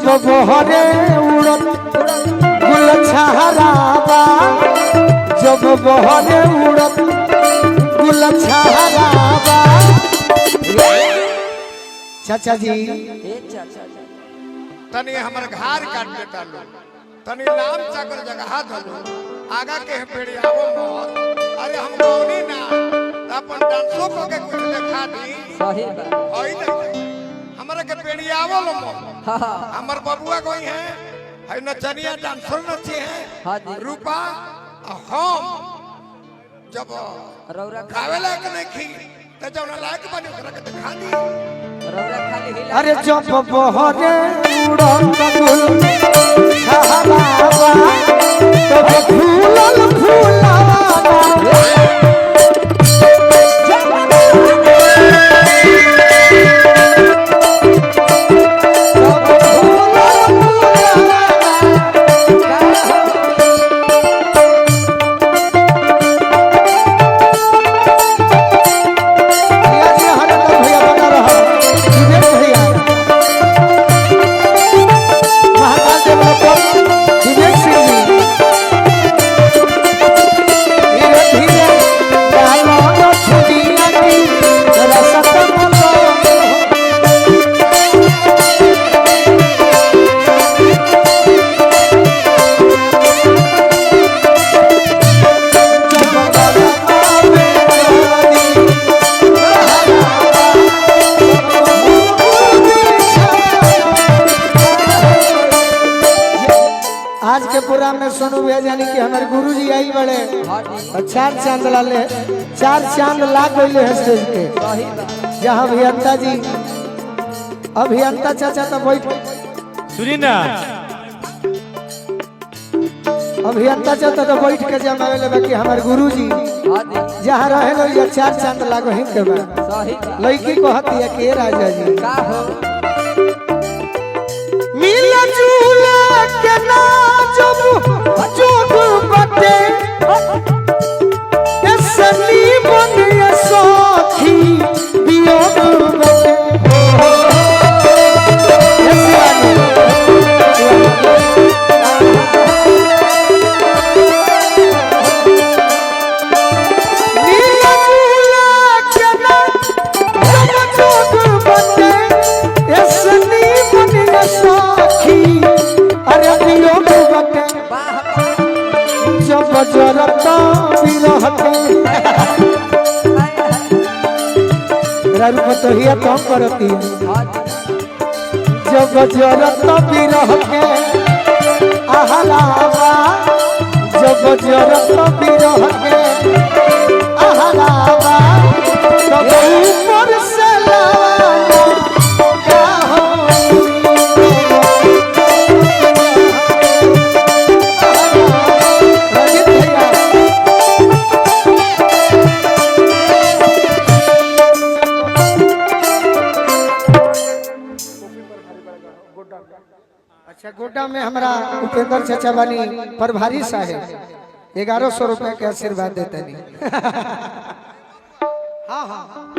जब बहरे उड़त गुल छहरावा जब बहरे उड़त गुल छहरावा। चाचा जी तनी हमर घर काट देता लो तनी नाम चाकर जगह धलो आगा के पेड़ी आवो मत। अरे हम गौनी ना अपन डांसो को के कुछ दिखा दी सही बात होई नहीं हमरा के पेड़ी आवो लो मत। हमर बबुआ कोई है नचनिया डांसर नची हाँ है जी। रूपा हम जब रौरा खावे लायक नहीं खी त जब लायक बने ओकरा के दिखा दी। रौरा खाली हिला अरे जब बहरे उड़त गुल छहरावा तब फूलल फूलावा। आज के प्रोग्राम में सोनू भैया जानी कि हमारे गुरुजी आई बड़े और 4 चांद लाले 4 चांद लाग गए हैं स्टेज पे। जहाँ अभियंता जी अभियंता चाचा तो बैठ सुनी ना अभियंता चाचा तो बैठ के जमावे ले बाकी हमारे गुरुजी जहाँ रहे लो ये 4 चांद लागो ही के बा लड़की को हती है के राजा जी का हो मिला झूला के ना जब जोग बटे ऐसनी बनिया सखी वियोग बटे। मिला झूला के ना जब जोग बटे ऐसनी बनिया सखी अरे वियोग बटे। जब जरता विरहते रूप तो हिया कम करती है जब जरता विरह के आहलावा जब जरता विरह के आहलावा तब ऊपर से लावा का हो अच्छा गोड्डा में हमारा उपेंद्र चाचा बानी प्रभारी साहेब 1100 रुपए के आशीर्वाद देते नहीं। हाँ हाँ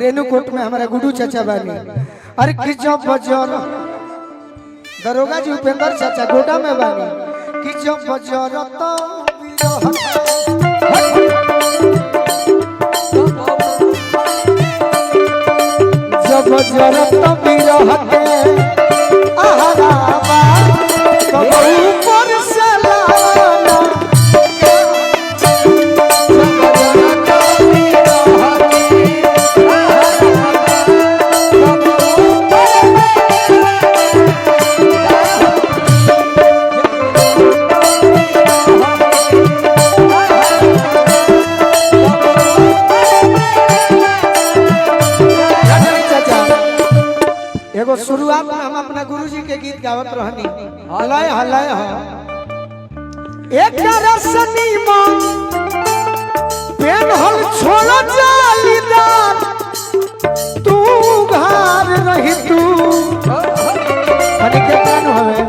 रेणुकूट में हमारा गुडू चाचा बानी अरे कि जब बजर दरोगा जी उपेंद्र चाचा गोड्डा में बानी कि जब बजर जब जरत बिरह के आहलावा तब ऊपर से लाना एगो शुरुआत में हम अपना गुरुजी के गीत गावत रहनी हलाय हलाय एक रसनी मां पेन हल छोड़ जालीदार तू घर रही तू हनी के कान हवे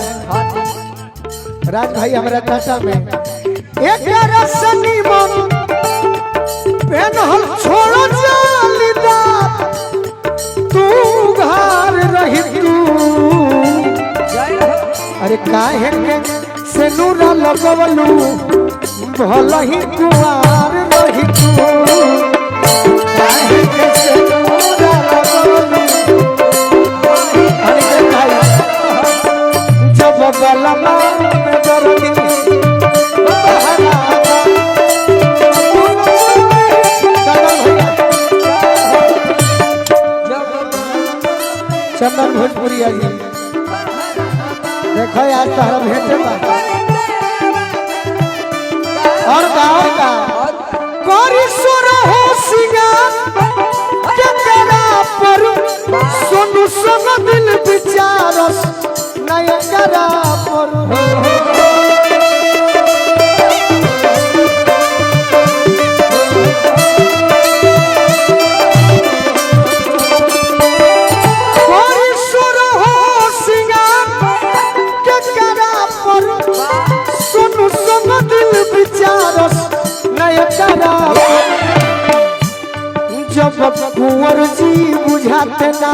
राज भाई हमरा टाटा में एक रसनी मां पेन हल छोड़ जालीदार तू घर रही तू अरे काहे के से नूरा लगवलू भला ही कुआर रही तू काहे के से नूरा लगवलू अरे भाई जब बलमा में दर्द चंदन भोजपुरिया जी देखो यार तारा भेंटे बा और का कोरी सुर हो सिंगार के तेरा पर सुनु सुन दिल विचारस नया करा पर जब कुंवर जी बुझाते ना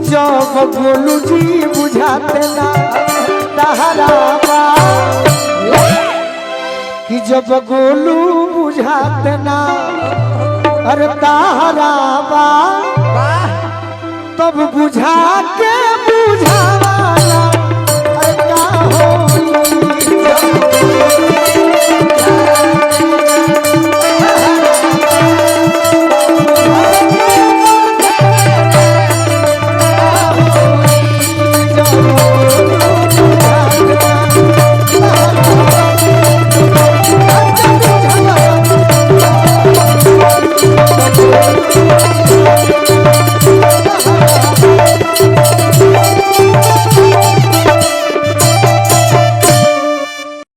जब गोलू जी बुझाते ना तहरावा कि जब गोलू बुझाते ना अरे तहरावा तब बुझा के बुझा